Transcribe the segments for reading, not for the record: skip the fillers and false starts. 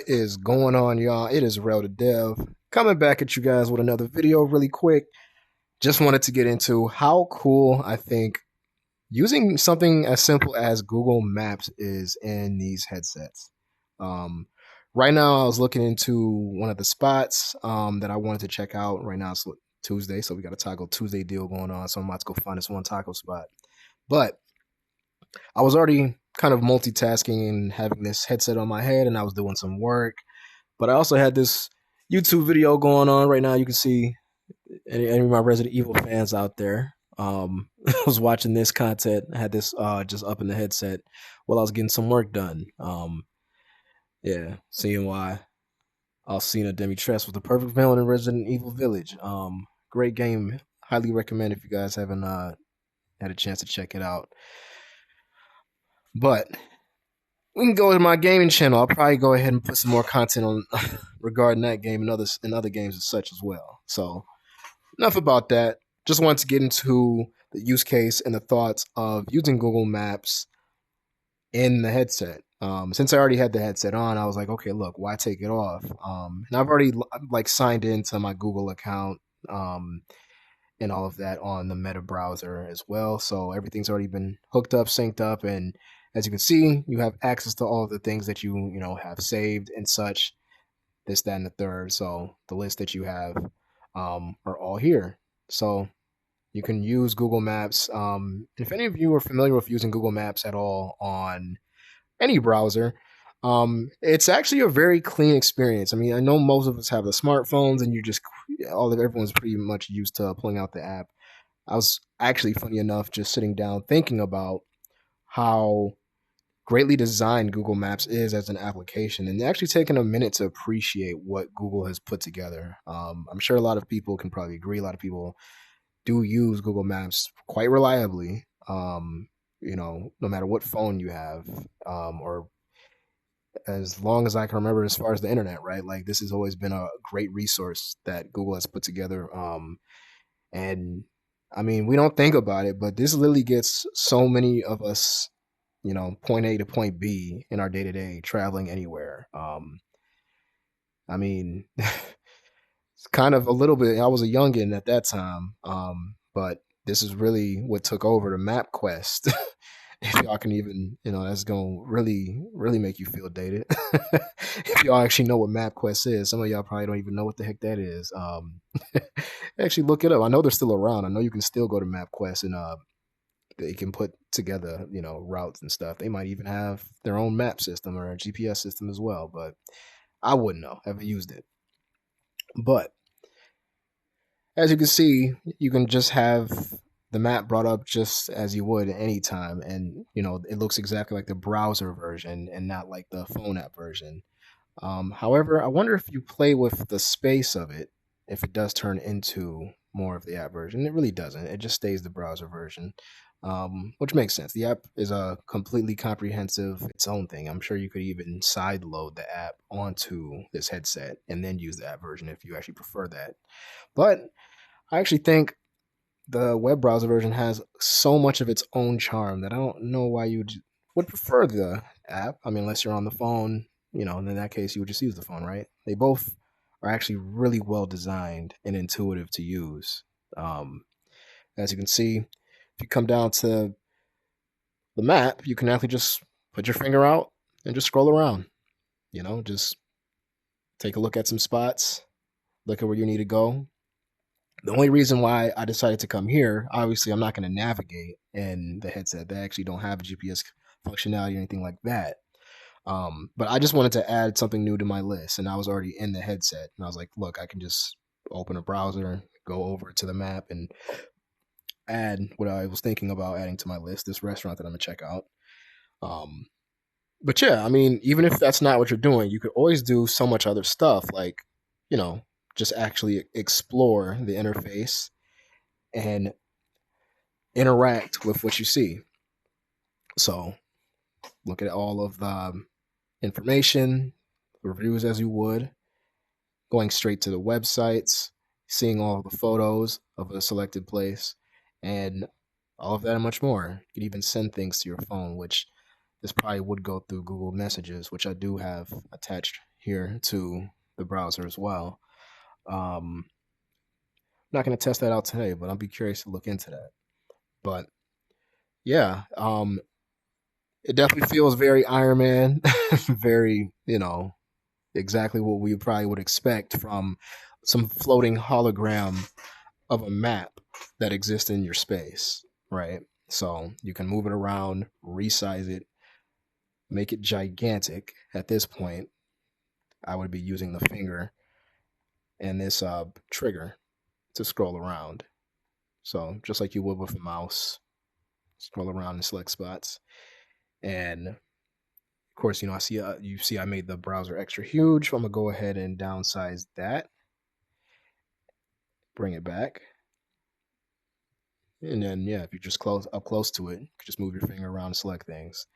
What is going on, y'all? It is Rel the Dev coming back at you guys with another video really quick. Just wanted to get into how cool I think using something as simple as Google Maps is in these headsets. Um, right now, I was looking into one of the spots that I wanted to check out. Right now, it's Tuesday, so we got a Taco Tuesday deal going on. So I'm about to go find this one taco spot. But I was already kind of multitasking and having this headset on my head, and I was doing some work. But I also had this YouTube video going on right now. You can see any of my Resident Evil fans out there. I was watching this content. I had this just up in the headset while I was getting some work done. Yeah, seeing why Alcina Demitres was the perfect villain in Resident Evil Village. Great game. Highly recommend if you guys haven't had a chance to check it out. But we can go to my gaming channel. I'll probably go ahead and put some more content on regarding that game and other games and such as well. So enough about that. Just wanted to get into the use case and the thoughts of using Google Maps in the headset. Since I already had the headset on, I was like, okay, look, why take it off? And I've already signed into my Google account and all of that on the Meta browser as well. So everything's already been hooked up, synced up, and as you can see, you have access to all of the things that you have saved and such, this, that, and the third. So the list that you have are all here. So you can use Google Maps. If any of you are familiar with using Google Maps at all on any browser, it's actually a very clean experience. I mean, I know most of us have the smartphones, and everyone's pretty much used to pulling out the app. I was actually, funny enough, just sitting down thinking about how greatly designed Google Maps is as an application, and actually taking a minute to appreciate what Google has put together. I'm sure a lot of people can probably agree. A lot of people do use Google Maps quite reliably, no matter what phone you have, or as long as I can remember, as far as the internet, right? Like, this has always been a great resource that Google has put together. And I mean, we don't think about it, but this literally gets so many of us, point A to point B in our day to day traveling anywhere. I mean, it's kind of a little bit. I was a youngin at that time, but this is really what took over the Map Quest. If y'all can even, that's gonna really, really make you feel dated. If y'all actually know what MapQuest is, some of y'all probably don't even know what the heck that is. Actually, look it up. I know they're still around. I know you can still go to MapQuest and they can put together, routes and stuff. They might even have their own map system or a GPS system as well. But I wouldn't know. I haven't used it. But as you can see, you can just have the map brought up just as you would at any time, and it looks exactly like the browser version and not like the phone app version. However, I wonder if you play with the space of it, if it does turn into more of the app version. It really doesn't. It just stays the browser version, which makes sense. The app is a completely comprehensive, its own thing. I'm sure you could even side load the app onto this headset and then use the app version if you actually prefer that. But I actually think the web browser version has so much of its own charm that I don't know why you would prefer the app. I mean, unless you're on the phone, and in that case, you would just use the phone, right? They both are actually really well designed and intuitive to use. As you can see, if you come down to the map, you can actually just put your finger out and just scroll around. Just take a look at some spots, look at where you need to go. The only reason why I decided to come here, obviously, I'm not going to navigate in the headset. They actually don't have a GPS functionality or anything like that. But I just wanted to add something new to my list, and I was already in the headset. And I was like, look, I can just open a browser, go over to the map, and add what I was thinking about adding to my list, this restaurant that I'm going to check out. But yeah, I mean, even if that's not what you're doing, you could always do so much other stuff, like, just actually explore the interface and interact with what you see. So look at all of the information, reviews as you would, going straight to the websites, seeing all of the photos of a selected place, and all of that and much more. You can even send things to your phone, which this probably would go through Google Messages, which I do have attached here to the browser as well. Not going to test that out today, but I'll be curious to look into that. But yeah, it definitely feels very Iron Man, very, exactly what we probably would expect from some floating hologram of a map that exists in your space, right? So you can move it around, resize it, make it gigantic. At this point, I would be using the finger and this trigger to scroll around. So just like you would with a mouse, scroll around in select spots. And of course, I see you see I made the browser extra huge. So I'm gonna go ahead and downsize that, bring it back, and then yeah, if you're just up close to it, you can just move your finger around and select things.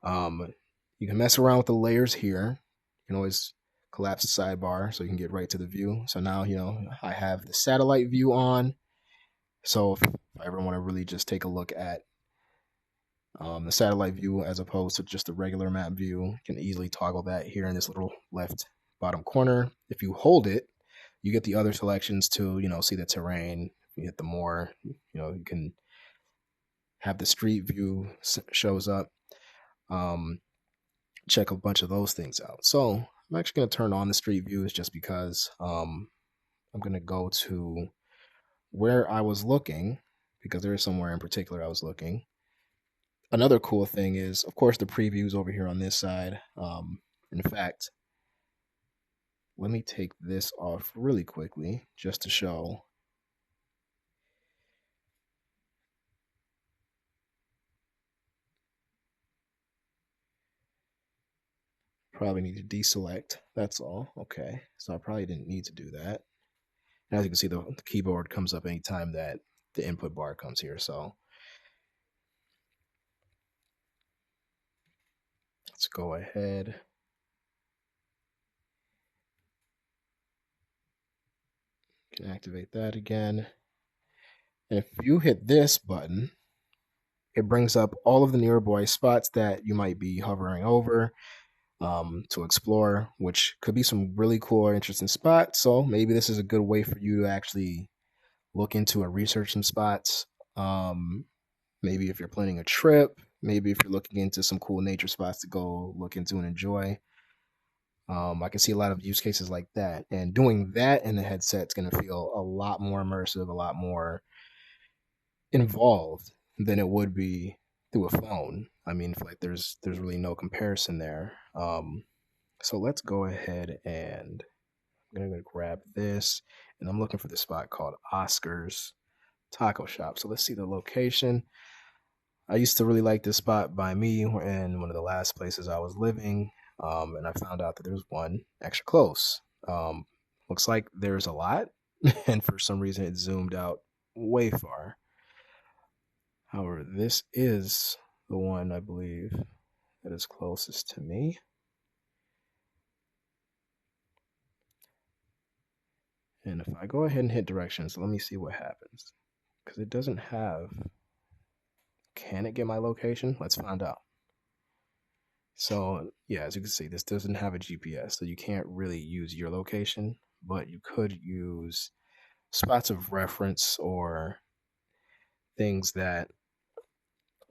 You can mess around with the layers here. You can always collapse the sidebar so you can get right to the view. So now I have the satellite view on. So if I ever want to really just take a look at the satellite view as opposed to just the regular map view, you can easily toggle that here in this little left bottom corner. If you hold it, you get the other selections to see the terrain. You hit the more, you can have the street view shows up. Check a bunch of those things out. So I'm actually going to turn on the street views just because I'm going to go to where I was looking, because there is somewhere in particular I was looking. Another cool thing is, of course, the previews over here on this side. In fact, let me take this off really quickly just to show. Probably need to deselect. That's all. Okay. So I probably didn't need to do that. And as you can see, the keyboard comes up anytime that the input bar comes here. So let's go ahead. Can activate that again. And if you hit this button, it brings up all of the nearby spots that you might be hovering over to explore, which could be some really cool or interesting spots. So maybe this is a good way for you to actually look into and research some spots. Maybe if you're planning a trip, maybe if you're looking into some cool nature spots to go look into and enjoy. I can see a lot of use cases like that. And doing that in the headset is going to feel a lot more immersive, a lot more involved than it would be through a phone. I mean, like there's really no comparison there. So let's go ahead and I'm gonna grab this, and I'm looking for the spot called Oscar's Taco Shop. So let's see the location. I used to really like this spot by me in one of the last places I was living, and I found out that there's one extra close. Looks like there's a lot, and for some reason it zoomed out way far. However, this is the one I believe that is closest to me. And if I go ahead and hit directions, let me see what happens. Because it doesn't have... Can it get my location? Let's find out. So, yeah, as you can see, this doesn't have a GPS, so you can't really use your location, but you could use spots of reference or things that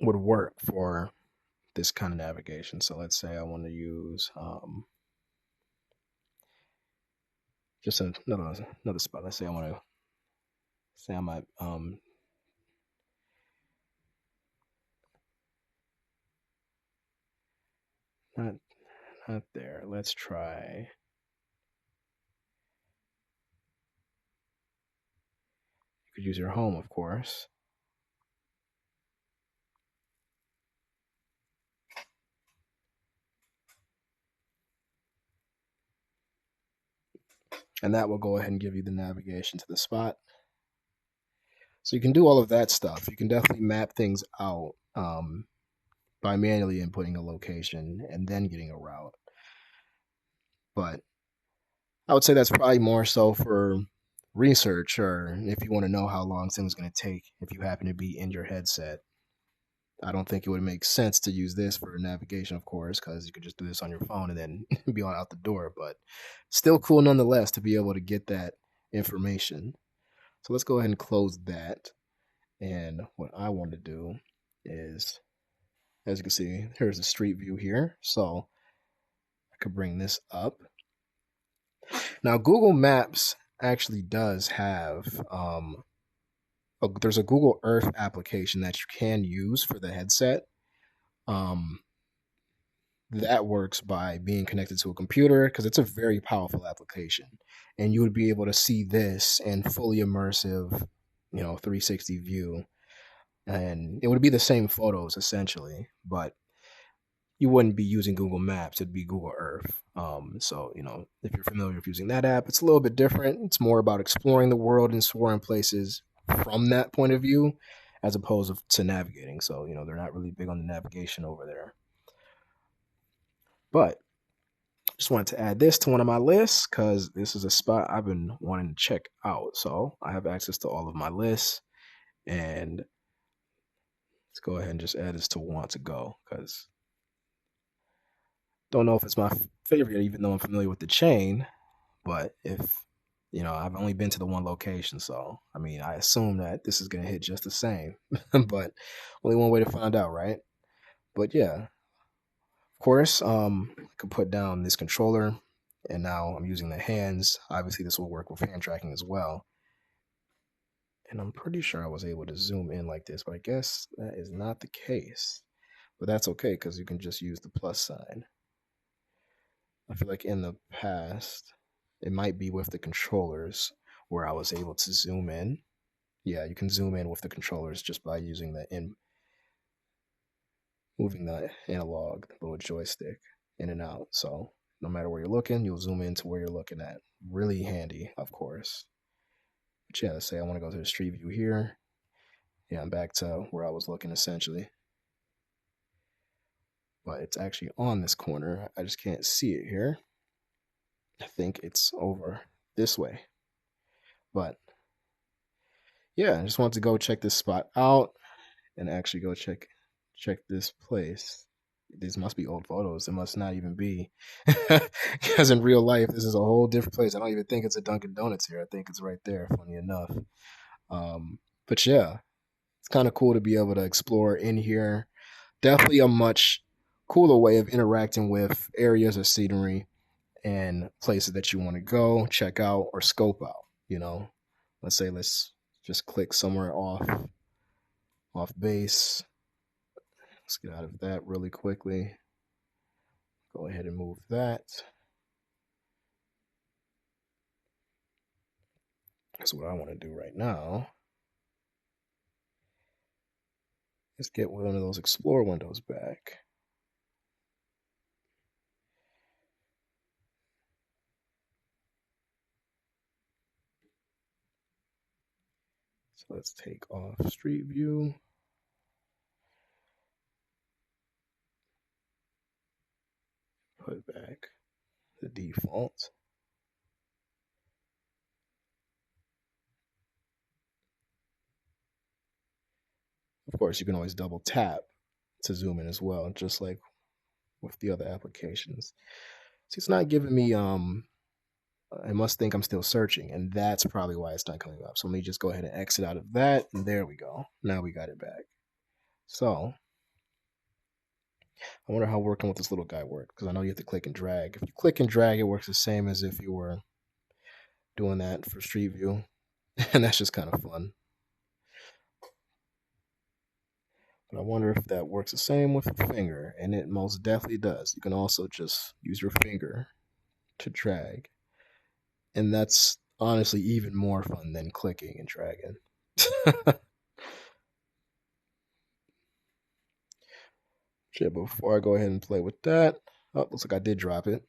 would work for this kind of navigation. So let's say I want to use just another spot. Let's say I want to say I might not there. Let's try. You could use your home, of course. And that will go ahead and give you the navigation to the spot. So you can do all of that stuff. You can definitely map things out by manually inputting a location and then getting a route. But I would say that's probably more so for research, or if you want to know how long something's going to take if you happen to be in your headset. I don't think it would make sense to use this for navigation, of course, because you could just do this on your phone and then be on out the door. But still cool nonetheless to be able to get that information. So let's go ahead and close that. And what I want to do is, as you can see, here's the street view here. So I could bring this up. Now, Google Maps actually does have, there's a Google Earth application that you can use for the headset. Um, that works by being connected to a computer because it's a very powerful application. And you would be able to see this in fully immersive, 360 view. And it would be the same photos essentially, but you wouldn't be using Google Maps. It'd be Google Earth. So, if you're familiar with using that app, it's a little bit different. It's more about exploring the world and exploring places from that point of view as opposed to navigating. So, they're not really big on the navigation over there. But just wanted to add this to one of my lists because this is a spot I've been wanting to check out. So I have access to all of my lists. And let's go ahead and just add this to want to go because don't know if it's my favorite, even though I'm familiar with the chain. But if, I've only been to the one location. So, I assume that this is going to hit just the same. But only one way to find out, right? But yeah, of course, I could put down this controller. And now I'm using the hands. Obviously, this will work with hand tracking as well. And I'm pretty sure I was able to zoom in like this, but I guess that is not the case. But that's okay because you can just use the plus sign. I feel like in the past, it might be with the controllers where I was able to zoom in. Yeah, you can zoom in with the controllers just by using moving the analog little joystick in and out. So no matter where you're looking, you'll zoom in to where you're looking at. Really handy, of course. But yeah, let's say I want to go to the street view here. Yeah, I'm back to where I was looking essentially. But it's actually on this corner. I just can't see it here. I think it's over this way. But yeah, I just want to go check this spot out and actually go check this place. These must be old photos. It must not even be. Because in real life, this is a whole different place. I don't even think it's a Dunkin' Donuts here. I think it's right there, funny enough. But yeah, it's kind of cool to be able to explore in here. Definitely a much cooler way of interacting with areas of scenery and places that you want to go, check out, or scope out. Let's say let's just click somewhere off base. Let's get out of that really quickly. Go ahead and move that. That's what I want to do right now. Let's get one of those explore windows back. So let's take off Street View. Put back the default. Of course, you can always double tap to zoom in as well, just like with the other applications. See, it's not giving me, I must think I'm still searching, and that's probably why it's not coming up. So let me just go ahead and exit out of that, and there we go. Now we got it back. So I wonder how working with this little guy works, because I know you have to click and drag. If you click and drag, it works the same as if you were doing that for Street View, and that's just kind of fun. But I wonder if that works the same with the finger, and it most definitely does. You can also just use your finger to drag, and that's honestly even more fun than clicking and dragging. Shit, but before I go ahead and play with that, oh, looks like I did drop it.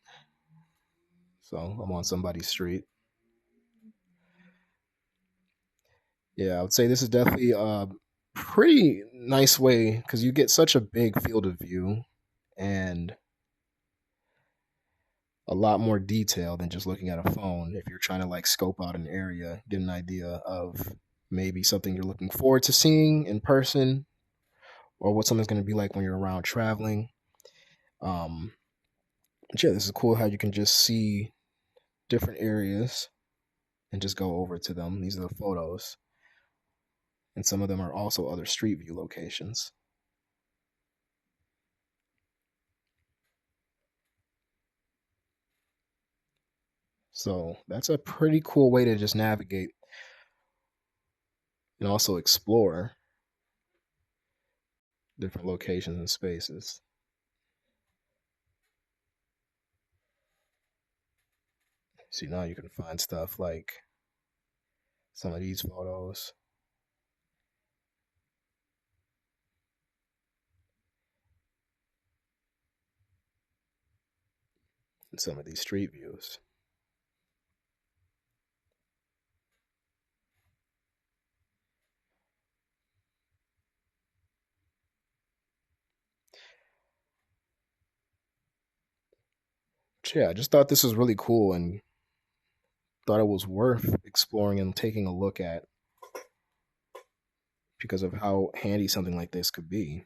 So I'm on somebody's street. Yeah, I would say this is definitely a pretty nice way because you get such a big field of view and a lot more detail than just looking at a phone. If you're trying to like scope out an area, get an idea of maybe something you're looking forward to seeing in person, or what something's going to be like when you're around traveling. Um, yeah, this is cool how you can just see different areas and just go over to them. These are the photos, and some of them are also other street view locations. So that's a pretty cool way to just navigate and also explore different locations and spaces. See, now you can find stuff like some of these photos and some of these street views. Yeah, I just thought this was really cool and thought it was worth exploring and taking a look at because of how handy something like this could be.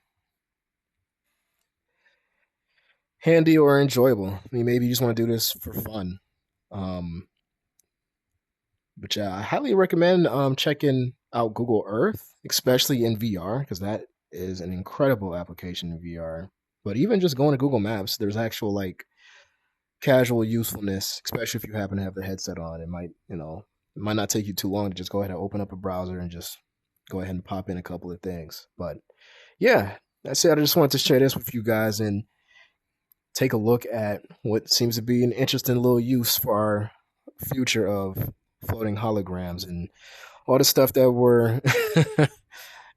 Handy or enjoyable. I mean, maybe you just want to do this for fun. Um, but yeah, I highly recommend checking out Google Earth, especially in VR, because that is an incredible application in VR. But even just going to Google Maps, there's actual like casual usefulness, especially if you happen to have the headset on. It might, it might not take you too long to just go ahead and open up a browser and just go ahead and pop in a couple of things. But yeah, that's it. I just wanted to share this with you guys and take a look at what seems to be an interesting little use for our future of floating holograms and all the stuff that we're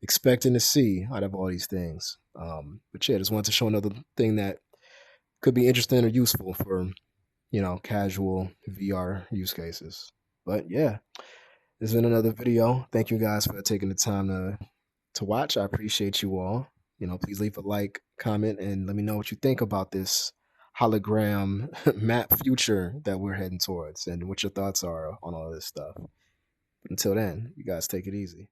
expecting to see out of all these things. But yeah, just wanted to show another thing that could be interesting or useful for casual VR use cases. But yeah, this has been another video. Thank you guys for taking the time to watch. I appreciate you all. Please leave a like, comment, and let me know what you think about this hologram map future that we're heading towards and what your thoughts are on all this stuff. But until then, you guys take it easy.